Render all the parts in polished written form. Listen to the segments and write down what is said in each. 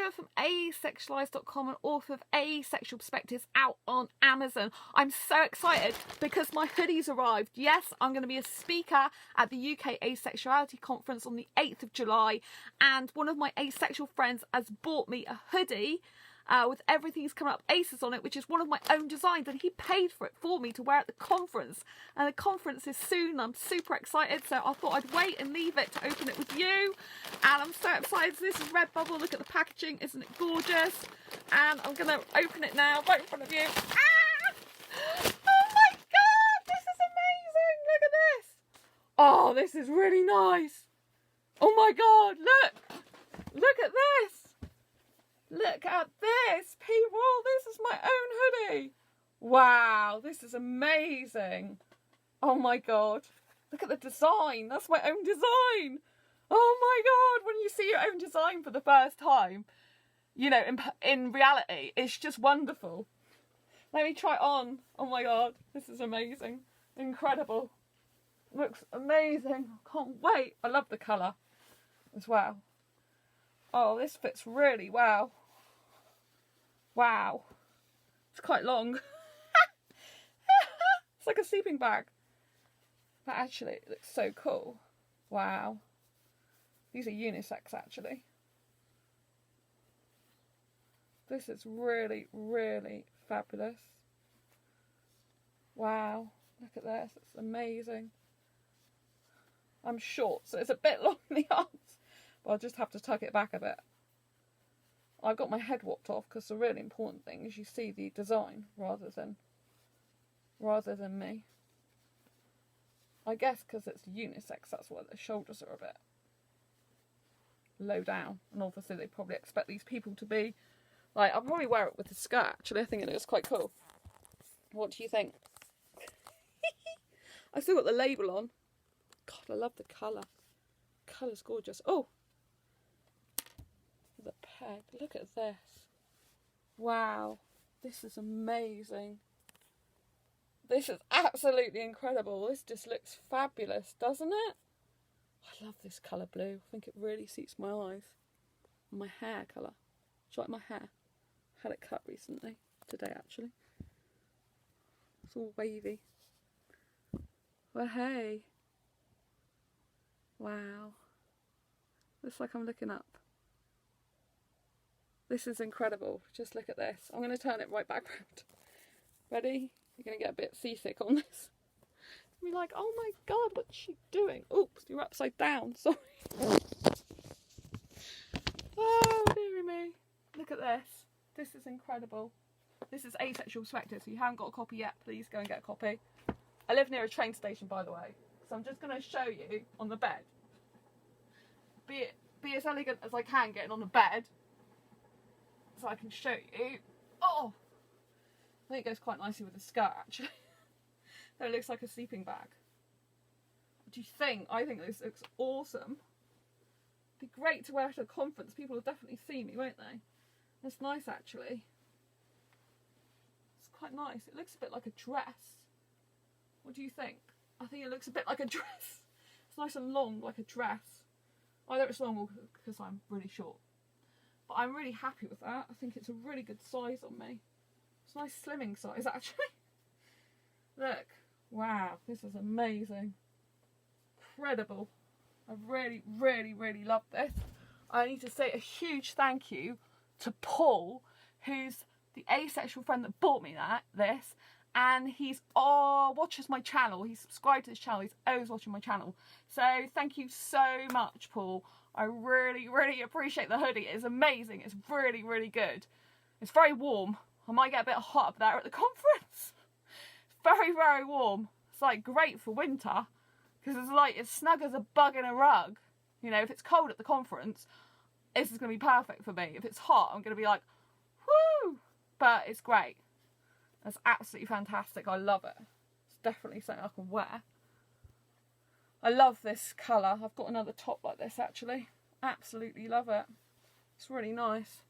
Sandra from Asexualise.com and author of Asexual Perspectives, out on Amazon. I'm so excited because my hoodie's arrived. Yes, I'm going to be a speaker at the UK Asexuality conference on the 8th of July, and one of my asexual friends has bought me a hoodie with everything's coming up Aces on it, which is one of my own designs, and he paid for it for me to wear at the conference. And the conference is soon. I'm super excited, so I thought I'd wait and leave it to open it with you. And I'm so excited. So this is Redbubble. Look at the packaging, isn't it gorgeous? And I'm gonna open it now right in front of you. Ah! Oh my god, this is amazing! Look at this. Oh, this is really nice. Oh my god, look at this. Look at this, people. This is my own hoodie. Wow, this is amazing. Oh my god. Look at the design. That's my own design. Oh my god. When you see your own design for the first time, you know, in reality, it's just wonderful. Let me try it on. Oh my god. This is amazing. Incredible. Looks amazing. Can't wait. I love the colour as well. Oh, this fits really well. Wow. It's quite long. It's like a sleeping bag. But actually, it looks so cool. Wow. These are unisex, actually. This is really, really fabulous. Wow. Look at this. It's amazing. I'm short, so it's a bit long in the arms. But I'll just have to tuck it back a bit. I've got my head warped off because the really important thing is you see the design rather than me. I guess because it's unisex, that's why the shoulders are a bit low down. And obviously they probably expect these people to be like, I'll probably wear it with the skirt actually. I think it looks quite cool. What do you think? I still got the label on. God, I love the colour. The colour's gorgeous. Oh! The peg. Look at this. Wow. This is amazing. This is absolutely incredible. This just looks fabulous, doesn't it? I love this colour blue. I think it really suits my eyes. My hair colour. Do you like my hair? I had it cut recently. Today, actually. It's all wavy. Well, hey. Wow. Looks like I'm looking up. This is incredible. Just look at this. I'm going to turn it right back round. Ready? You're going to get a bit seasick on this. You'll be like, oh my god, what's she doing? Oops, you're upside down. Sorry. Oh, dearie me. Look at this. This is incredible. This is Asexual Perspectives. If you haven't got a copy yet, please go and get a copy. I live near a train station, by the way. So I'm just going to show you on the bed. Be as elegant as I can getting on the bed. So I can show you. Oh! I think it goes quite nicely with the skirt, actually. So it looks like a sleeping bag. What do you think? I think this looks awesome. It'd be great to wear to a conference. People will definitely see me, won't they? It's nice, actually. It's quite nice. It looks a bit like a dress. What do you think? I think it looks a bit like a dress. It's nice and long, like a dress. Either it's long or because I'm really short. But I'm really happy with that. I think it's a really good size on me. It's a nice slimming size, actually. Look. Wow. This is amazing. Incredible. I really, really, really love this. I need to say a huge thank you to Paul, who's the asexual friend that bought me this. And he's watches my channel. He's subscribed to this channel. He's always watching my channel. So thank you so much, Paul. I really, really appreciate the hoodie. It's amazing. It's really, really good. It's very warm. I might get a bit hot up there at the conference. It's very, very warm. It's like great for winter because it's like as snug as a bug in a rug. You know, if it's cold at the conference, this is going to be perfect for me. If it's hot, I'm going to be like, whoo! But it's great. It's absolutely fantastic. I love it. It's definitely something I can wear. I love this colour. I've got another top like this actually. Absolutely love it. It's really nice.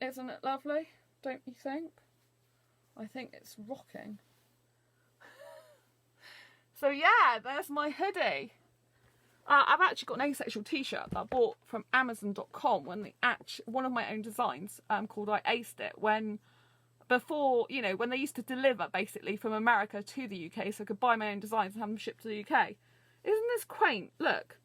Isn't it lovely? Don't you think? I think it's rocking. So yeah, there's my hoodie. I've actually got an asexual t-shirt that I bought from Amazon.com when one of my own designs called I Aced It, before, you know, when they used to deliver basically from America to the UK, so I could buy my own designs and have them shipped to the UK. Isn't this quaint? Look,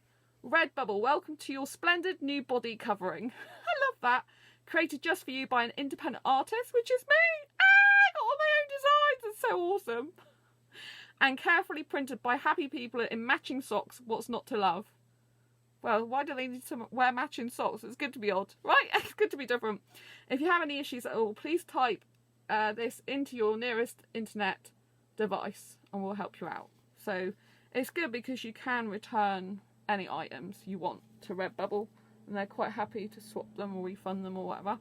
Redbubble, welcome to your splendid new body covering. I love that. Created just for you by an independent artist, which is me. I got all my own designs. It's so awesome. And carefully printed by happy people in matching socks. What's not to love? Well, why do they need to wear matching socks? It's good to be odd, right? It's good to be different. If you have any issues at all, please type this into your nearest internet device and we'll help you out. So it's good because you can return any items you want to Redbubble and they're quite happy to swap them or refund them or whatever.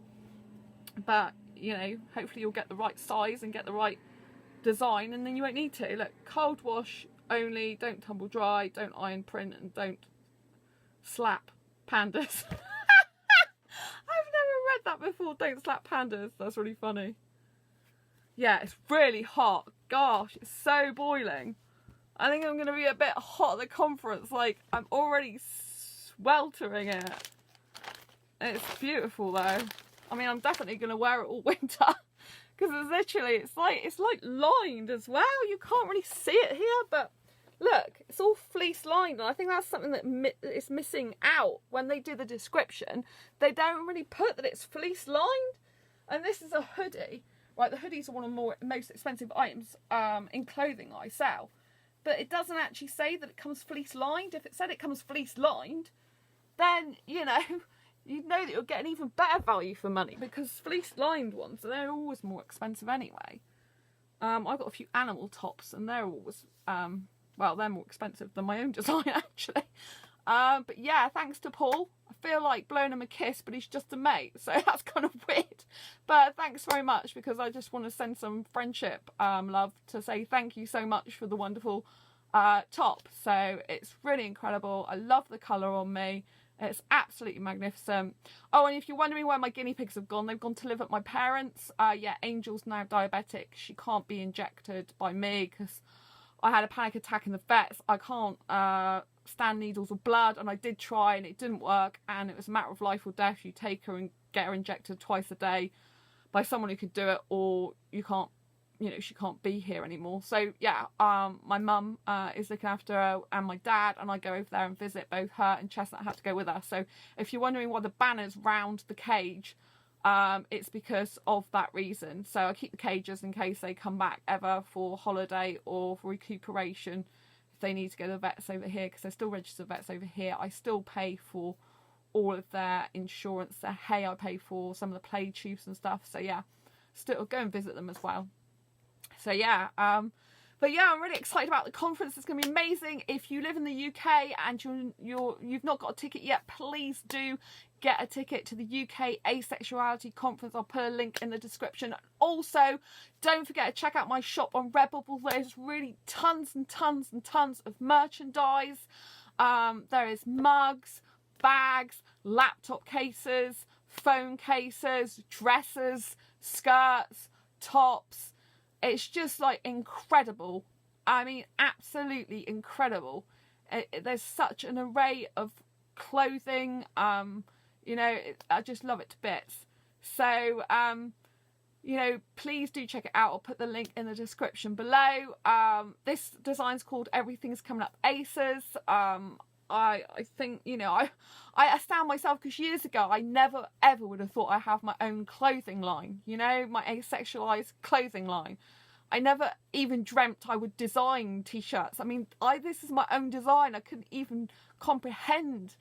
But, you know, hopefully you'll get the right size and get the right design and then you won't need to. Look, cold wash only, don't tumble dry, don't iron print, and don't slap pandas. I've never read that before, don't slap pandas. That's really funny. Yeah, it's really hot. Gosh, it's so boiling. I think I'm going to be a bit hot at the conference. Like, I'm already sweltering it. It's beautiful though. I mean, I'm definitely going to wear it all winter. Because it's literally, it's like lined as well. You can't really see it here, but look, it's all fleece lined. And I think that's something that is missing out when they do the description. They don't really put that it's fleece lined. And this is a hoodie. Right, the hoodies are one of the most expensive items in clothing I sell. But it doesn't actually say that it comes fleece lined. If it said it comes fleece lined, then, you know, you'd know that you're getting even better value for money, because fleece lined ones, they're always more expensive anyway. I've got a few animal tops and they're always, well, they're more expensive than my own design actually. But yeah, thanks to Paul. I feel like blowing him a kiss, but he's just a mate, so that's kind of weird. But thanks very much, because I just want to send some friendship love to say thank you so much for the wonderful top. So it's really incredible. I love the colour on me. It's absolutely magnificent. Oh, and if you're wondering where my guinea pigs have gone, they've gone to live at my parents'. Yeah, Angel's now diabetic. She can't be injected by me because I had a panic attack in the vets. I can't stand needles or blood, and I did try and it didn't work, and it was a matter of life or death. You take her and get her injected twice a day by someone who could do it, or you can't, you know, she can't be here anymore. So yeah, my mum is looking after her and my dad, and I go over there and visit both her and Chestnut. Had to go with her. So if you're wondering why the banner's round the cage, it's because of that reason. So I keep the cages in case they come back ever for holiday or for recuperation. If they need to go to the vets over here, because they're still registered vets over here, I still pay for all of their insurance, their hay I pay for, some of the play tubes and stuff. So yeah, still go and visit them as well. So yeah, but yeah, I'm really excited about the conference. It's going to be amazing. If you live in the UK and you've not got a ticket yet, please do get a ticket to the UK Asexuality conference. I'll put a link in the description. Also, don't forget to check out my shop on Redbubble. There's really tons and tons and tons of merchandise. There is mugs, bags, laptop cases, phone cases, dresses, skirts, tops. It's just like incredible. I mean, absolutely incredible. There's such an array of clothing. You know, I just love it to bits. So, you know, please do check it out. I'll put the link in the description below. This design's called Everything's Coming Up Aces. I think, you know, I astound myself, because years ago I never ever would have thought I'd have my own clothing line, you know, my Asexualise clothing line. I never even dreamt I would design t-shirts. I mean, this is my own design. I couldn't even comprehend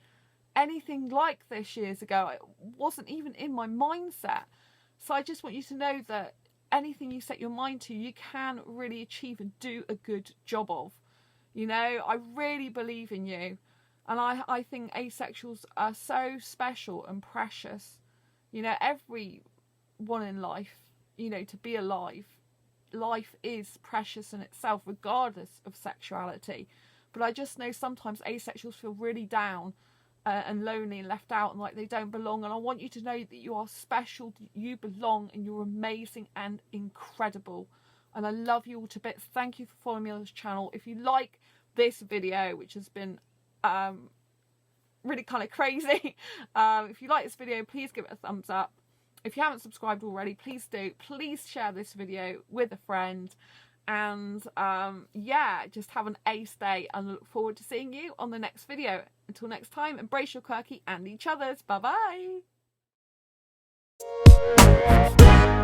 anything like this years ago. It wasn't even in my mindset. So I just want you to know that anything you set your mind to, you can really achieve and do a good job of. You know, I really believe in you. And I think asexuals are so special and precious. You know, everyone in life, you know, to be alive, life is precious in itself, regardless of sexuality. But I just know sometimes asexuals feel really down and lonely and left out and like they don't belong. And I want you to know that you are special, you belong, and you're amazing and incredible. And I love you all to bits. Thank you for following me on this channel. If you like this video, which has been really kind of crazy. If you like this video, please give it a thumbs up. If you haven't subscribed already, please do. Please share this video with a friend. And yeah, just have an ace day, and I look forward to seeing you on the next video. Until next time, embrace your quirky and each other's. Bye bye.